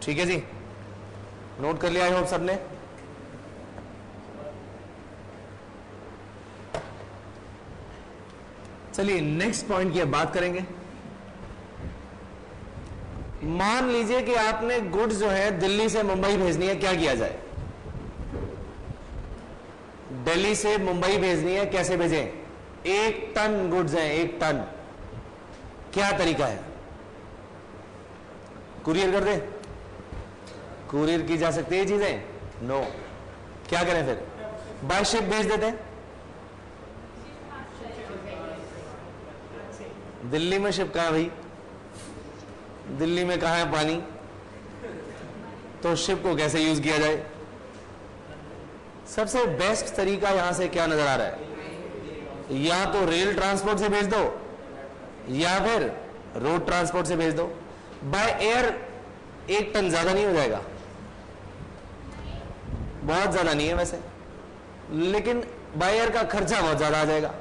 ठीक है जी, नोट कर लिया आई होप सबने। चलिए नेक्स्ट पॉइंट की अब बात करेंगे। मान लीजिए कि आपने गुड्स जो है दिल्ली से मुंबई भेजनी है, क्या किया जाए? दिल्ली से मुंबई भेजनी है, कैसे भेजें? 1 टन गुड्स है, 1 टन, क्या तरीका है? कुरियर कर दे? कुरियर की जा सकती है चीजें? नो। क्या करें फिर? बाय शिप भेज देते हैं। दिल्ली में शिप कहां भाई? दिल्ली में कहां है पानी? तो शिप को कैसे यूज किया जाए? सबसे बेस्ट तरीका यहां से क्या नजर आ रहा है? या तो रेल ट्रांसपोर्ट से भेज दो या फिर रोड ट्रांसपोर्ट से भेज दो। बाय एयर 1 टन ज्यादा नहीं हो जाएगा? बहुत ज्यादा नहीं है वैसे, लेकिन बाय एयर का खर्चा बहुत ज्यादा आ जाएगा।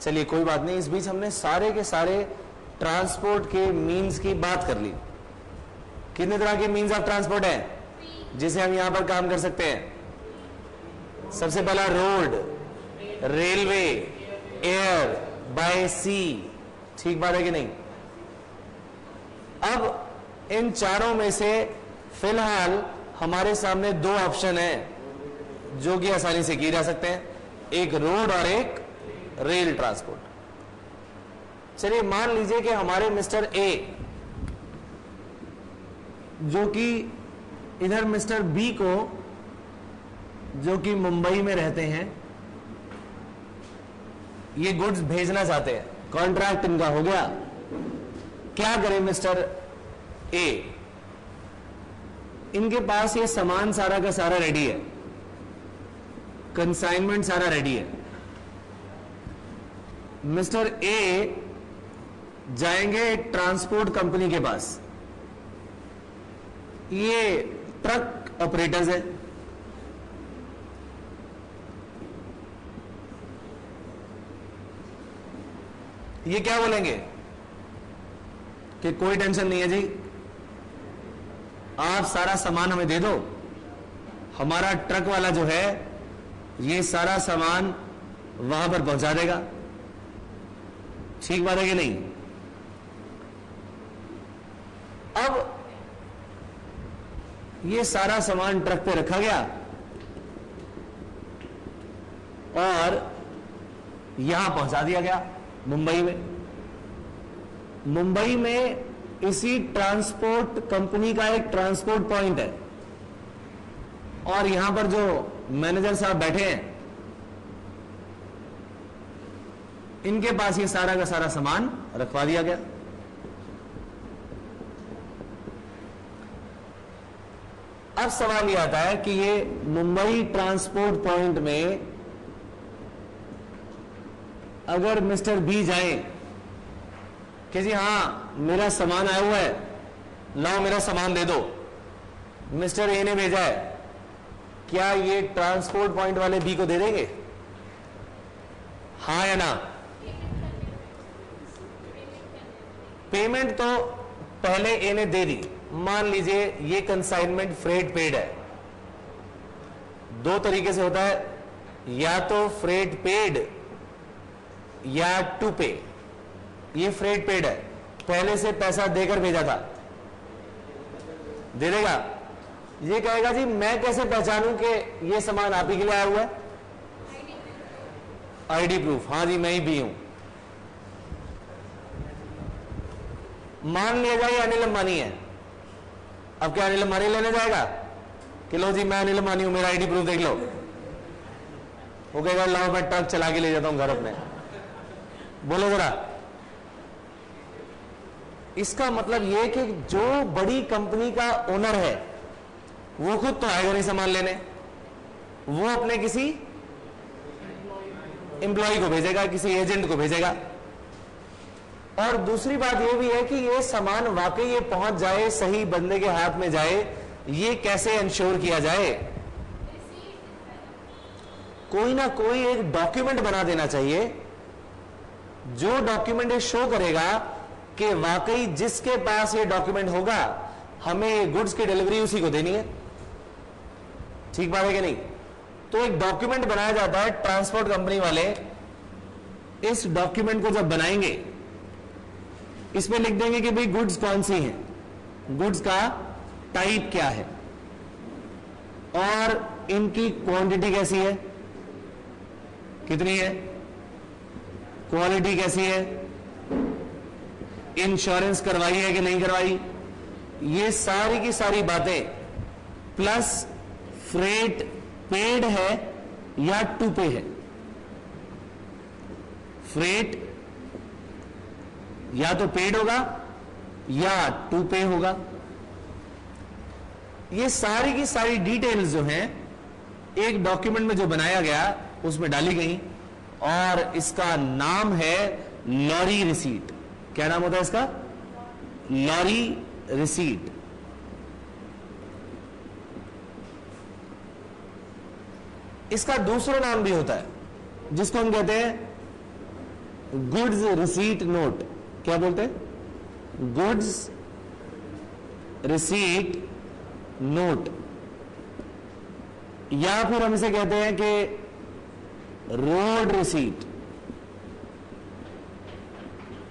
चलिए कोई बात नहीं, इस बीच हमने सारे के सारे ट्रांसपोर्ट के मीन्स की बात कर ली। कितने तरह के मीन्स ऑफ ट्रांसपोर्ट हैं जिसे हम यहां पर काम कर सकते हैं? सबसे पहला रोड, रेलवे, एयर, बाय सी। ठीक बात है कि नहीं? अब इन चारों में से फिलहाल हमारे सामने 2 ऑप्शन हैं जो कि आसानी से किए जा सकते हैं, एक रोड और एक रेल ट्रांसपोर्ट। चलिए मान लीजिए कि हमारे मिस्टर ए, जो कि इधर मिस्टर बी को, जो कि मुंबई में रहते हैं, ये गुड्स भेजना चाहते हैं, कॉन्ट्रैक्ट इनका हो गया। क्या करें मिस्टर ए? इनके पास ये सामान सारा का सारा रेडी है, कंसाइनमेंट सारा रेडी है। मिस्टर ए जाएंगे ट्रांसपोर्ट कंपनी के पास, ये ट्रक ऑपरेटर्स है, ये क्या बोलेंगे कि कोई टेंशन नहीं है जी, आप सारा सामान हमें दे दो, हमारा ट्रक वाला जो है ये सारा सामान वहां पर पहुंचा देगा। ठीक बात है कि नहीं? अब ये सारा सामान ट्रक पे रखा गया और यहां पहुंचा दिया गया मुंबई में। मुंबई में इसी ट्रांसपोर्ट कंपनी का एक ट्रांसपोर्ट पॉइंट है और यहां पर जो मैनेजर साहब बैठे हैं, इनके पास ये सारा का सारा सामान रखवा दिया गया। अब सवाल यह आता है कि ये मुंबई ट्रांसपोर्ट पॉइंट में अगर मिस्टर बी जाए कि जी हां मेरा सामान आया हुआ है, लाओ मेरा सामान दे दो, मिस्टर ए ने भेजा है, क्या ये ट्रांसपोर्ट पॉइंट वाले बी को दे देंगे? हां या ना? पेमेंट तो पहले ए ने दे दी। मान लीजिए ये कंसाइनमेंट फ्रेट पेड है। 2 तरीके से होता है, या तो फ्रेट पेड या टू पे। ये फ्रेट पेड है, पहले से पैसा देकर भेजा था, दे देगा। ये कहेगा जी मैं कैसे पहचानूं कि ये सामान आप ही के लिए आया हुआ है? आईडी प्रूफ, हाँ जी मैं ही भी हूं। मान लिया जाए अनिल अंबानी है, अब क्या अनिल अंबानी लेने जाएगा कि लो जी मैं अनिल अंबानी हूं, मेरा आईडी प्रूफ देख लो? वो कहेगा लाओ मैं ट्रक चला के ले जाता हूं घर अपने। बोलो जरा, इसका मतलब यह कि जो बड़ी कंपनी का ओनर है वो खुद तो आएगा नहीं सामान लेने, वो अपने किसी एम्प्लॉय को भेजेगा, किसी एजेंट को भेजेगा। और दूसरी बात यह भी है कि ये सामान वाकई ये पहुंच जाए, सही बंदे के हाथ में जाए, ये कैसे इंश्योर किया जाए? कोई ना कोई एक डॉक्यूमेंट बना देना चाहिए, जो डॉक्यूमेंट ये शो करेगा कि वाकई जिसके पास ये डॉक्यूमेंट होगा हमें गुड्स की डिलीवरी उसी को देनी है। ठीक बात है कि नहीं? तो एक डॉक्यूमेंट बनाया जाता है, ट्रांसपोर्ट कंपनी वाले इस डॉक्यूमेंट को जब बनाएंगे इसमें लिख देंगे कि भाई गुड्स कौन सी हैं, गुड्स का टाइप क्या है और इनकी क्वांटिटी कैसी है, कितनी है, क्वालिटी कैसी है, इंश्योरेंस करवाई है कि नहीं करवाई, ये सारी की सारी बातें, प्लस फ्रेट पेड है या टू पे है, फ्रेट या तो पेड होगा या टू पे होगा। ये सारी की सारी डिटेल्स जो हैं एक डॉक्यूमेंट में जो बनाया गया उसमें डाली गई और इसका नाम है लॉरी रिसीट। क्या नाम होता है इसका? Lorry receipt. इसका दूसरा नाम भी होता है जिसको हम कहते हैं गुड्स रिसीट नोट। क्या बोलते हैं? गुड्स रिसीट नोट, या फिर हम इसे कहते हैं कि रोड रिसीट।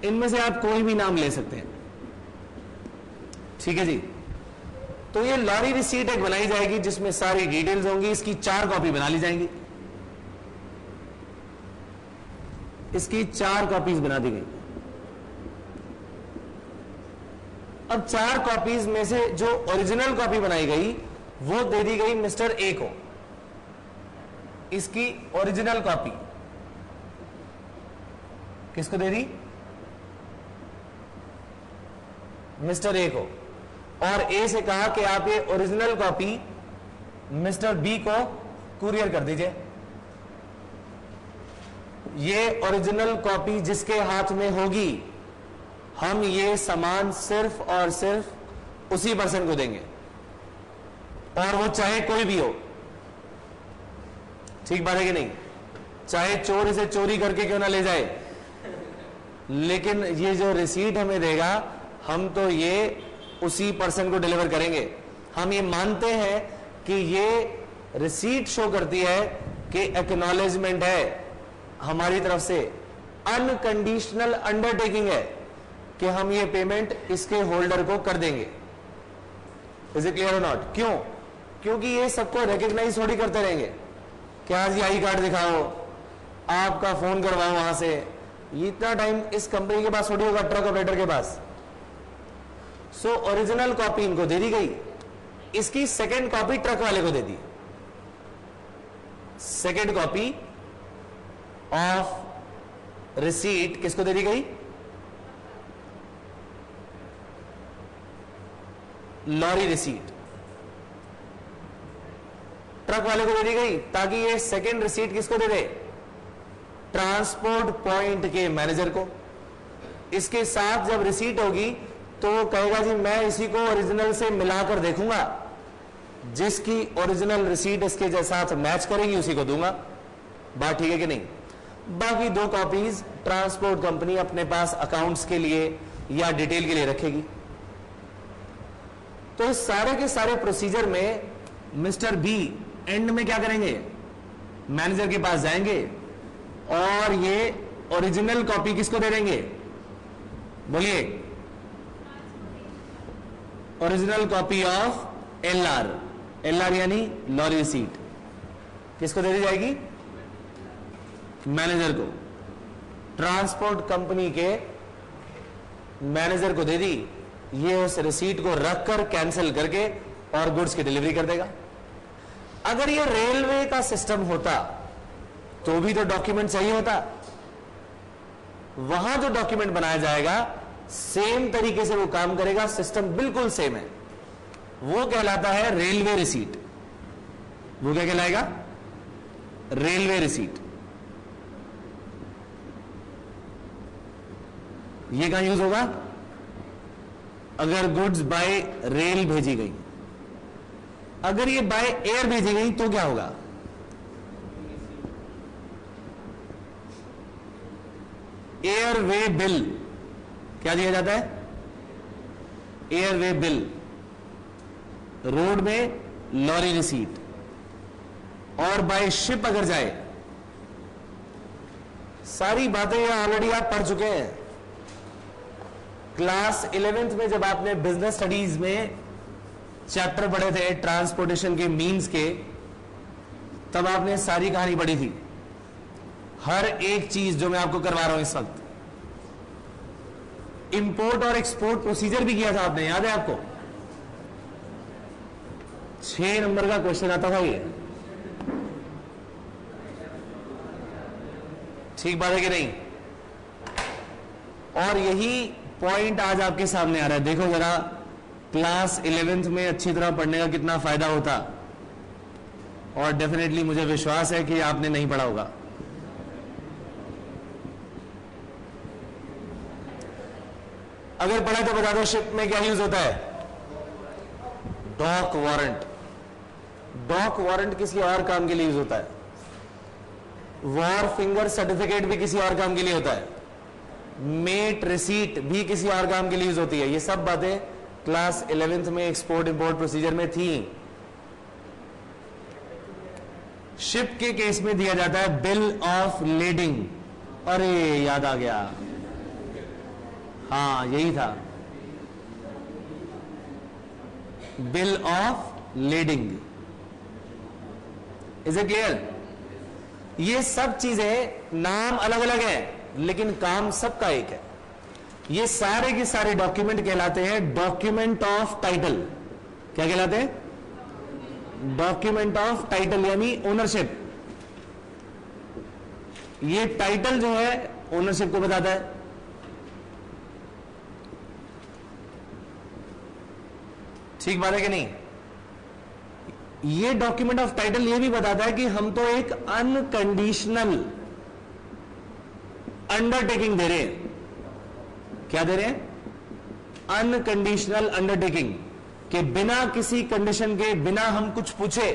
इनमें से आप कोई भी नाम ले सकते हैं। ठीक है जी। तो ये लॉरी रिसीट एक बनाई जाएगी जिसमें सारी डिटेल्स होंगी। इसकी 4 कॉपी बना ली जाएंगी। इसकी 4 कॉपीज बना दी गई। अब 4 कॉपीज में से जो ओरिजिनल कॉपी बनाई गई वो दे दी गई मिस्टर ए को। इसकी ओरिजिनल कॉपी किसको दे दी? मिस्टर ए को। और ए से कहा कि आप ये ओरिजिनल कॉपी मिस्टर बी को कुरियर कर दीजिए। ये ओरिजिनल कॉपी जिसके हाथ में होगी हम ये सामान सिर्फ और सिर्फ उसी पर्सन को देंगे, और वो चाहे कोई भी हो। ठीक बात है कि नहीं? चाहे चोर इसे चोरी करके क्यों ना ले जाए, लेकिन ये जो रिसीट हमें देगा हम तो ये उसी पर्सन को डिलीवर करेंगे। हम ये मानते हैं कि ये रिसीट शो करती है कि एक्नॉलेजमेंट है हमारी तरफ से, अनकंडीशनल अंडरटेकिंग है कि हम ये पेमेंट इसके होल्डर को कर देंगे। इज इट क्लियर और नॉट? क्यों? क्योंकि ये सबको रिकॉग्नाइज थोड़ी करते रहेंगे कि आज ये आई कार्ड दिखाओ, आपका फोन करवाओ वहां से। इतना टाइम इस कंपनी के पास थोड़ी होगा, ट्रक ऑपरेटर के पास। सो ओरिजिनल कॉपी इनको दे दी गई। इसकी सेकेंड कॉपी ट्रक वाले को दे दी। सेकेंड कॉपी ऑफ रिसीट किसको दे दी गई? लॉरी रिसीट ट्रक वाले को दे दी गई, ताकि ये सेकेंड रिसीट किसको दे दे? ट्रांसपोर्ट पॉइंट के मैनेजर को। इसके साथ जब रिसीट होगी तो वो कहेगा जी मैं इसी को ओरिजिनल से मिलाकर देखूंगा, जिसकी ओरिजिनल रिसीट इसके साथ मैच करेगी उसी को दूंगा। बात ठीक है कि नहीं? बाकी 2 कॉपीज ट्रांसपोर्ट कंपनी अपने पास अकाउंट्स के लिए या डिटेल के लिए रखेगी। तो इस सारे के सारे प्रोसीजर में मिस्टर बी एंड में क्या करेंगे? मैनेजर के पास जाएंगे और ये ओरिजिनल कॉपी किसको दे देंगे? बोलिए। Original copy of LR. LR यानी लॉरी रिसीट किसको दे दी जाएगी? मैनेजर को। ट्रांसपोर्ट कंपनी के मैनेजर को दे दी। ये उस रिसीट को रखकर कैंसिल करके और गुड्स की डिलीवरी कर देगा। अगर ये रेलवे का सिस्टम होता तो भी तो डॉक्यूमेंट सही होता। वहां जो डॉक्यूमेंट बनाया जाएगा सेम तरीके से वो काम करेगा, सिस्टम बिल्कुल सेम है। वो कहलाता है रेलवे रिसीट। वो क्या कहलाएगा? Railway receipt. ये कहां यूज होगा? अगर गुड्स बाय रेल भेजी गई। अगर ये बाय एयर भेजी गई तो क्या होगा? Airway bill. क्या दिया जाता है? Airway bill. रोड में लॉरी रिसीट, और बाय शिप अगर जाए, सारी बातें यहां ऑलरेडी आप पढ़ चुके हैं। क्लास 11th में जब आपने बिजनेस स्टडीज में चैप्टर पढ़े थे ट्रांसपोर्टेशन के मीन्स के, तब आपने सारी कहानी पढ़ी थी। हर एक चीज जो मैं आपको करवा रहा हूं इस वक्त, इंपोर्ट और एक्सपोर्ट प्रोसीजर भी किया था आपने, याद है आपको? 6 नंबर का क्वेश्चन आता था ये, ठीक बात है कि नहीं? और यही पॉइंट आज आपके सामने आ रहा है। देखो जरा, क्लास 11th में अच्छी तरह पढ़ने का कितना फायदा होता, और डेफिनेटली मुझे विश्वास है कि आपने नहीं पढ़ा होगा। अगर पढ़ा तो बता दो, शिप में क्या यूज होता है? Dock warrant. डॉक वारंट किसी और काम के लिए यूज होता है। वॉर फिंगर सर्टिफिकेट भी किसी और काम के लिए होता है। मेट रिसीट भी किसी और काम के लिए यूज होती है। ये सब बातें क्लास 11th में एक्सपोर्ट इंपोर्ट प्रोसीजर में थी। शिप के केस में दिया जाता है बिल ऑफ लेडिंग। अरे याद आ गया, हाँ यही था, bill of lading. Is it clear? ये सब चीजें नाम अलग अलग है लेकिन काम सबका एक है। ये सारे के सारे डॉक्यूमेंट कहलाते हैं डॉक्यूमेंट ऑफ टाइटल। क्या कहलाते हैं? डॉक्यूमेंट ऑफ टाइटल, यानी ओनरशिप। ये टाइटल जो है ओनरशिप को बताता है। ठीक बात है कि नहीं? ये डॉक्यूमेंट ऑफ टाइटल ये भी बताता है कि हम तो एक अनकंडीशनल अंडरटेकिंग दे रहे हैं। क्या दे रहे हैं? अनकंडीशनल अंडरटेकिंग, कि बिना किसी कंडीशन के, बिना हम कुछ पूछे,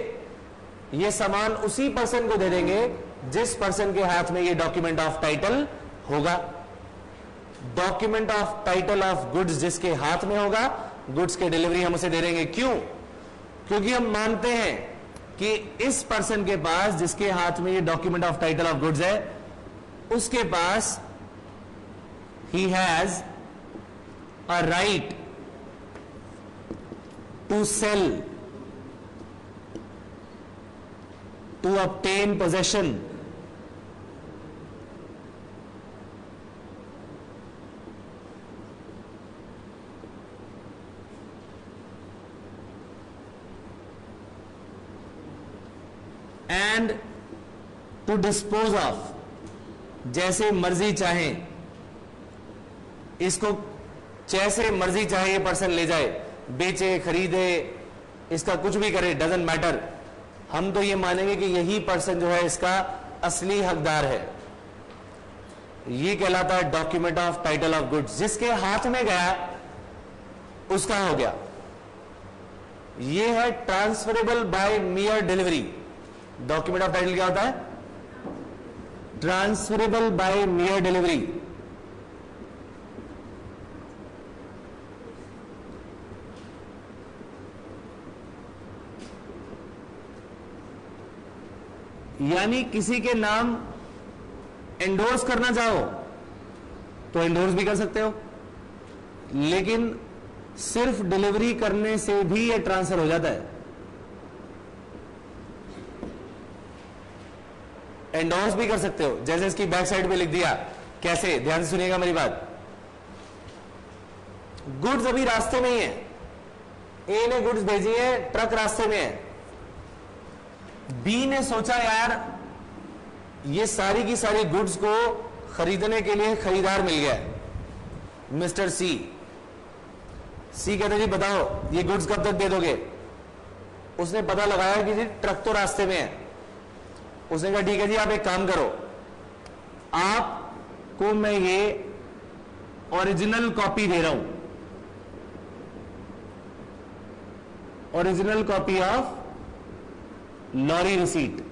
ये सामान उसी पर्सन को दे देंगे जिस पर्सन के हाथ में ये डॉक्यूमेंट ऑफ टाइटल होगा। Document of title of goods जिसके हाथ में होगा, गुड्स के डिलीवरी हम उसे दे देंगे। क्यों? क्योंकि हम मानते हैं कि इस पर्सन के पास, जिसके हाथ में ये document of title of goods है, उसके पास he has a right to sell, to obtain possession, and to dispose of, जैसे मर्जी चाहे इसको, जैसे मर्जी चाहे ये पर्सन ले जाए, बेचे, खरीदे, इसका कुछ भी करे, डजंट मैटर। हम तो ये मानेंगे कि यही पर्सन जो है इसका असली हकदार है। ये कहलाता है document of title of goods. जिसके हाथ में गया उसका हो गया। ये है transferable by mere delivery. Document of title क्या होता है? Transferable by mere delivery. यानी किसी के नाम एंडोर्स करना चाहो तो एंडोर्स भी कर सकते हो, लेकिन सिर्फ डिलीवरी करने से भी ये ट्रांसफर हो जाता है। एंडोर्स भी कर सकते हो, जैसे इसकी बैक साइड पे लिख दिया। कैसे? ध्यान से सुनिएगा मेरी बात। गुड्स अभी रास्ते में ही है, ए ने गुड्स भेजी है, ट्रक रास्ते में है। बी ने सोचा यार ये सारी की सारी गुड्स को खरीदने के लिए खरीदार मिल गया है, मिस्टर सी। सी कहते जी बताओ ये गुड्स कब तक दे दोगे? उसने पता लगाया कि जी ट्रक तो रास्ते में है। उसने कहा ठीक है जी, आप एक काम करो, आपको मैं ये ओरिजिनल कॉपी दे रहा हूं, original copy of lorry receipt.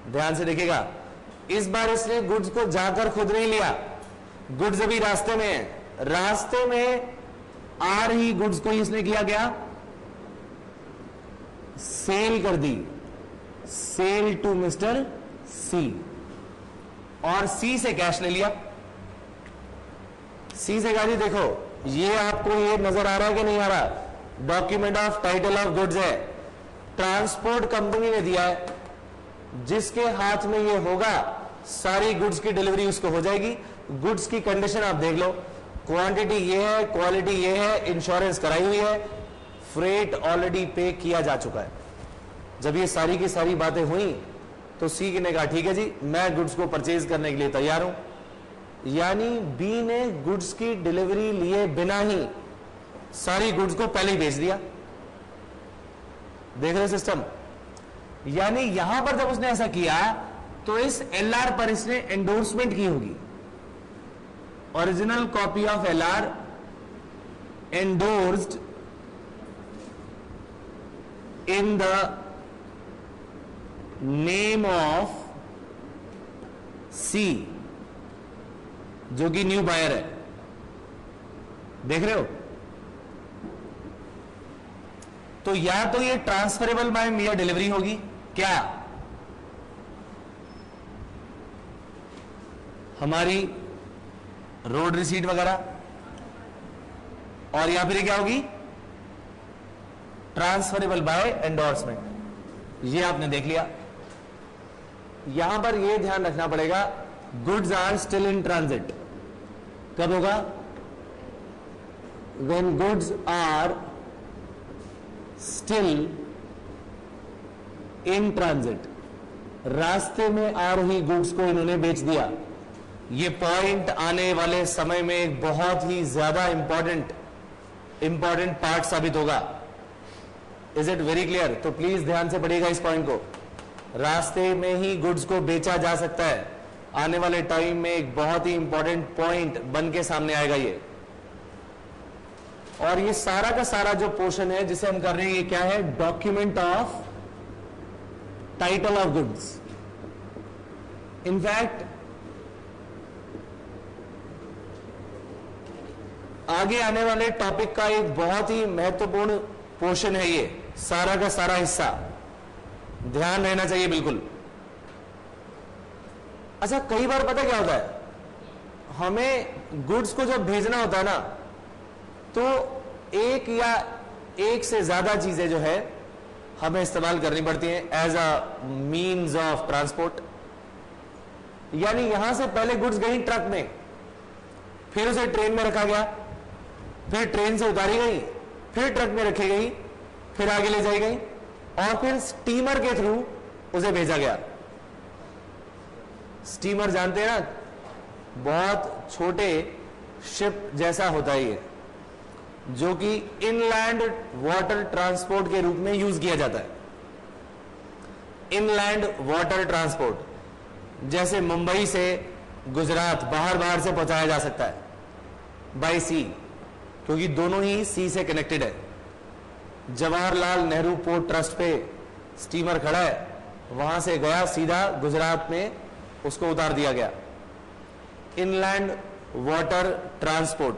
ध्यान से देखिएगा, इस बार इसने गुड्स को जाकर खुद नहीं लिया, गुड्स अभी रास्ते में है। रास्ते में आ रही गुड्स को इसने किया क्या? सेल कर दी, सेल टू मिस्टर सी, और सी से कैश ले लिया। सी से कहा जी देखो ये आपको ये नजर आ रहा है कि नहीं आ रहा, document of title of goods है, ट्रांसपोर्ट कंपनी ने दिया है, जिसके हाथ में ये होगा सारी गुड्स की डिलीवरी उसको हो जाएगी। गुड्स की कंडीशन आप देख लो, क्वांटिटी ये है, क्वालिटी ये है, इंश्योरेंस कराई हुई है, फ्रेट ऑलरेडी पे किया जा चुका है। जब ये सारी की सारी बातें हुई तो सी ने कहा ठीक है जी मैं गुड्स को परचेज करने के लिए तैयार हूं, यानी बी ने गुड्स की डिलीवरी लिए बिना ही सारी गुड्स को पहले ही बेच दिया। देख रहे सिस्टम, यानी यहां पर जब उसने ऐसा किया तो इस एलआर पर इसने एंडोर्समेंट की होगी, original copy of LR endorsed in the name of C, जो कि न्यू बायर है। देख रहे हो, तो या तो ये ट्रांसफरेबल बाय मियर डिलीवरी होगी क्या, हमारी रोड रिसीट वगैरह, और या फिर क्या होगी ट्रांसफरेबल बाय एंडोर्समेंट। ये आपने देख लिया। यहां पर यह ध्यान रखना पड़ेगा, goods are still in transit. कब होगा, when goods are still in transit, रास्ते में आ रही गुड्स को इन्होंने बेच दिया। ये पॉइंट आने वाले समय में एक बहुत ही ज्यादा इंपॉर्टेंट पार्ट साबित होगा। Is it very clear? तो प्लीज ध्यान से पढ़िएगा इस पॉइंट को। रास्ते में ही गुड्स को बेचा जा सकता है, आने वाले टाइम में एक बहुत ही इंपॉर्टेंट पॉइंट बन के सामने आएगा ये। और ये सारा का सारा जो पोर्शन है जिसे हम कर रहे हैं, ये क्या है, document of title of goods. In fact आगे आने वाले टॉपिक का एक बहुत ही महत्वपूर्ण पोर्शन है ये, सारा का सारा हिस्सा, ध्यान रहना चाहिए बिल्कुल। अच्छा, कई बार पता क्या होता है, हमें गुड्स को जब भेजना होता है ना, तो एक या एक से ज्यादा चीजें जो है हमें इस्तेमाल करनी पड़ती हैं as a means of transport. यानी यहां से पहले गुड्स गई ट्रक में, फिर उसे ट्रेन में रखा गया, फिर ट्रेन से उतारी गई, फिर ट्रक में रखी गई, फिर आगे ले जाई गई, और फिर स्टीमर के थ्रू उसे भेजा गया। स्टीमर जानते हैं ना, बहुत छोटे शिप जैसा होता है ये, जो कि इनलैंड वाटर ट्रांसपोर्ट के रूप में यूज किया जाता है। इनलैंड वाटर ट्रांसपोर्ट, जैसे मुंबई से गुजरात बाहर से पहुंचाया जा सकता है बाय सी, क्योंकि दोनों ही सी से कनेक्टेड है। जवाहरलाल नेहरू पोर्ट ट्रस्ट पे स्टीमर खड़ा है, वहां से गया सीधा गुजरात में, उसको उतार दिया गया। Inland water transport.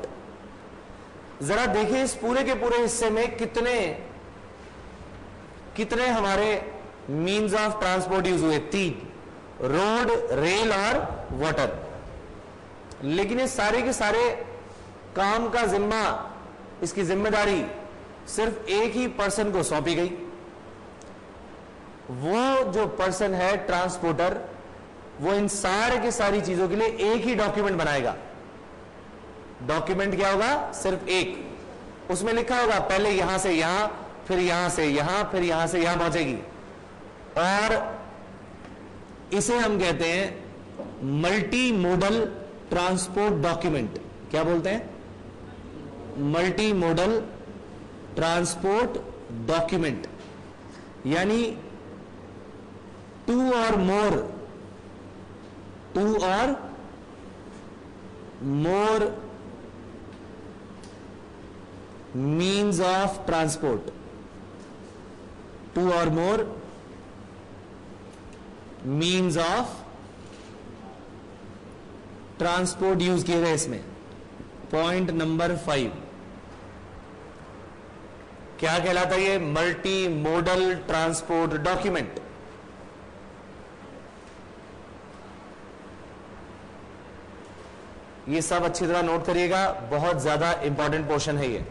जरा देखिए इस पूरे के पूरे हिस्से में कितने हमारे मीन्स ऑफ ट्रांसपोर्ट यूज हुए, 3, रोड, रेल और वाटर। लेकिन ये सारे के सारे काम का जिम्मा, इसकी जिम्मेदारी सिर्फ एक ही पर्सन को सौंपी गई। वो जो पर्सन है ट्रांसपोर्टर, वो इन सारे के सारी चीजों के लिए एक ही डॉक्यूमेंट बनाएगा। डॉक्यूमेंट क्या होगा, सिर्फ एक। उसमें लिखा होगा पहले यहां से यहां, फिर यहां से यहां, फिर यहां से यहां पहुंचेगी। और इसे हम कहते हैं मल्टी मोडल ट्रांसपोर्ट डॉक्यूमेंट। क्या बोलते हैं, मल्टी मोडल ट्रांसपोर्ट डॉक्यूमेंट। यानी टू और मोर means of transport, 2 or more means of transport use किए गए इसमें। पॉइंट नंबर 5, क्या कहलाता है ये? Multi modal transport document. ये सब अच्छी तरह नोट करिएगा, बहुत ज्यादा इंपॉर्टेंट पोर्शन है ये।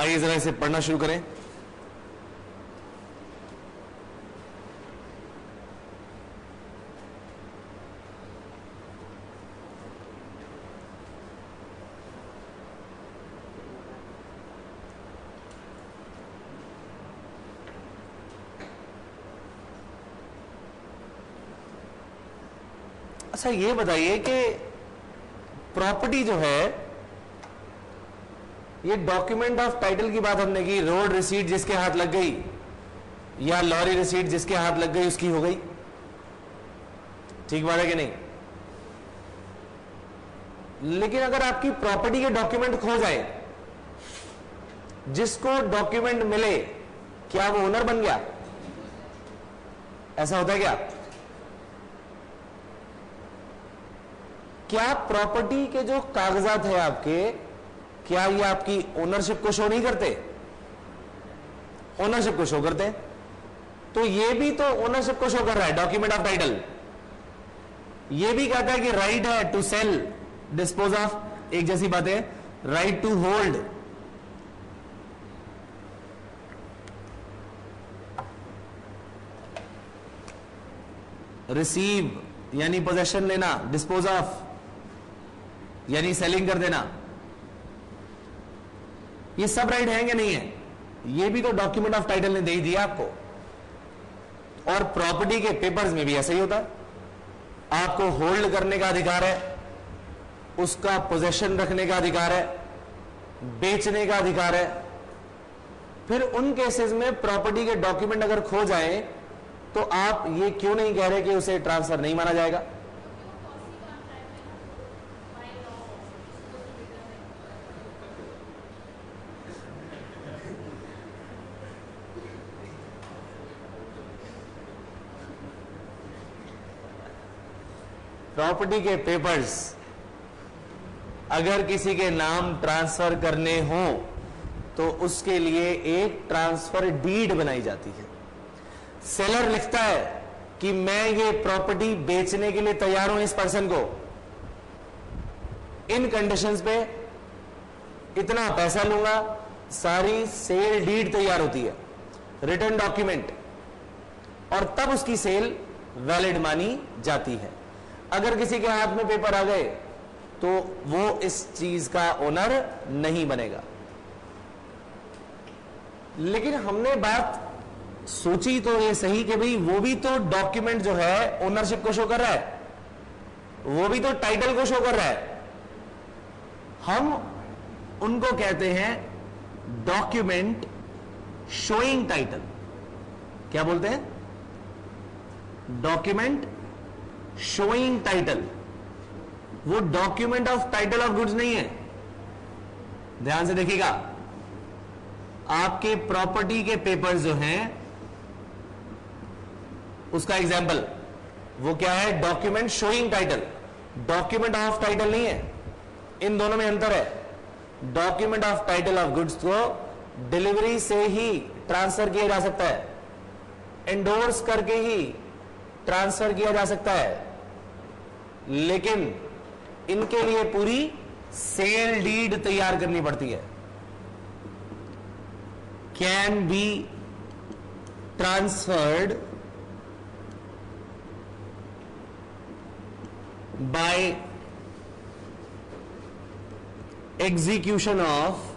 आइए जरा इसे पढ़ना शुरू करें। अच्छा ये बताइए कि प्रॉपर्टी जो है, ये डॉक्यूमेंट ऑफ टाइटल की बात हमने की, रोड रिसीट जिसके हाथ लग गई या लॉरी रिसीट जिसके हाथ लग गई उसकी हो गई, ठीक बात है कि नहीं? लेकिन अगर आपकी प्रॉपर्टी के डॉक्यूमेंट खो जाए, जिसको डॉक्यूमेंट मिले, क्या वो ओनर बन गया? ऐसा होता है क्या? क्या प्रॉपर्टी के जो कागजात है आपके, क्या ये आपकी ओनरशिप को शो नहीं करते? ओनरशिप को शो करते हैं। तो ये भी तो ओनरशिप को शो कर रहा है, डॉक्यूमेंट ऑफ टाइटल। ये भी कहता है कि राइट है टू सेल, डिस्पोज ऑफ, एक जैसी बात है। राइट टू होल्ड, रिसीव यानी पोजेशन लेना, डिस्पोज ऑफ यानी सेलिंग कर देना, ये सब राइट है या नहीं है? ये भी तो डॉक्यूमेंट ऑफ टाइटल ने दे ही दिया आपको। और प्रॉपर्टी के पेपर्स में भी ऐसा ही होता है। आपको होल्ड करने का अधिकार है, उसका पोजेशन रखने का अधिकार है, बेचने का अधिकार है। फिर उन केसेस में प्रॉपर्टी के डॉक्यूमेंट अगर खो जाए तो आप ये क्यों नहीं कह रहे कि उसे ट्रांसफर नहीं माना जाएगा? प्रॉपर्टी के पेपर्स अगर किसी के नाम ट्रांसफर करने हो तो उसके लिए एक ट्रांसफर डीड बनाई जाती है। सेलर लिखता है कि मैं ये प्रॉपर्टी बेचने के लिए तैयार हूं इस पर्सन को, इन कंडीशंस पे इतना पैसा लूंगा, सारी सेल डीड तैयार होती है, रिटर्न डॉक्यूमेंट, और तब उसकी सेल वैलिड मानी जाती है। अगर किसी के हाथ में पेपर आ गए तो वो इस चीज का ओनर नहीं बनेगा। लेकिन हमने बात सोची तो ये सही कि भाई वो भी तो डॉक्यूमेंट जो है ओनरशिप को शो कर रहा है, वो भी तो टाइटल को शो कर रहा है। हम उनको कहते हैं डॉक्यूमेंट शोइंग टाइटल। क्या बोलते हैं? Document showing title. वो document of title of goods नहीं है। ध्यान से देखिएगा, आपके प्रॉपर्टी के पेपर्स जो हैं उसका एग्जाम्पल वो क्या है? Document showing title, document of title नहीं है, इन दोनों में अंतर है। Document of title of goods को डिलीवरी से ही ट्रांसफर किया जा सकता है, एंडोर्स करके ही ट्रांसफर किया जा सकता है, लेकिन इनके लिए पूरी सेल डीड तैयार करनी पड़ती है। Can be transferred by execution of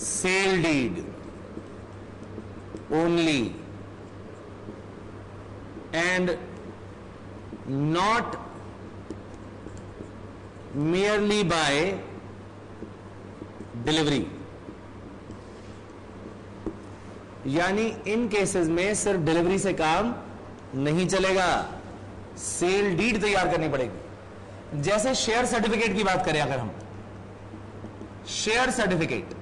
sale deed only and not merely by delivery। यानी इन केसेस में सिर्फ डिलीवरी से काम नहीं चलेगा, सेल डीड तैयार करनी पड़ेगी। जैसे शेयर सर्टिफिकेट की बात करें, अगर हम शेयर सर्टिफिकेट,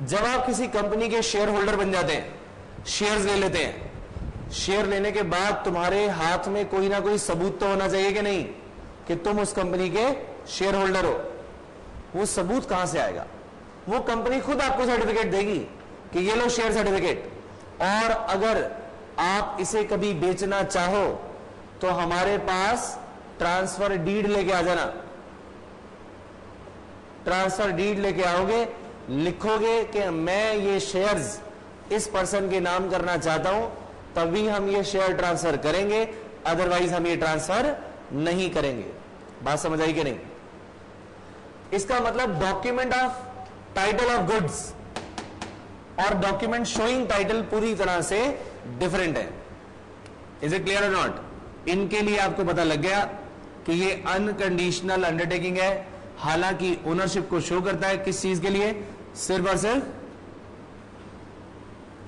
जब आप किसी कंपनी के शेयर होल्डर बन जाते हैं, शेयर्स ले लेते हैं, शेयर लेने के बाद तुम्हारे हाथ में कोई ना कोई सबूत तो होना चाहिए कि नहीं कि तुम उस कंपनी के शेयर होल्डर हो। वो सबूत कहां से आएगा? वो कंपनी खुद आपको सर्टिफिकेट देगी कि ये लो शेयर सर्टिफिकेट, और अगर आप इसे कभी बेचना चाहो तो हमारे पास ट्रांसफर डीड लेके आ जाना। ट्रांसफर डीड लेके आओगे, लिखोगे कि मैं ये शेयर्स इस पर्सन के नाम करना चाहता हूं, तभी हम ये शेयर ट्रांसफर करेंगे, अदरवाइज हम ये ट्रांसफर नहीं करेंगे। बात समझ आई कि नहीं? इसका मतलब document of title of goods और डॉक्यूमेंट शोइंग टाइटल पूरी तरह से डिफरेंट है। इज इट क्लियर और नॉट? इनके लिए आपको पता लग गया कि ये अनकंडीशनल अंडरटेकिंग है, हालांकि ओनरशिप को शो करता है किस चीज के लिए? सिर्फ और सिर्फ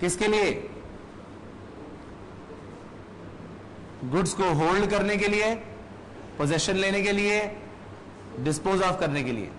किसके लिए? गुड्स को होल्ड करने के लिए, पोजेशन लेने के लिए, डिस्पोज ऑफ करने के लिए।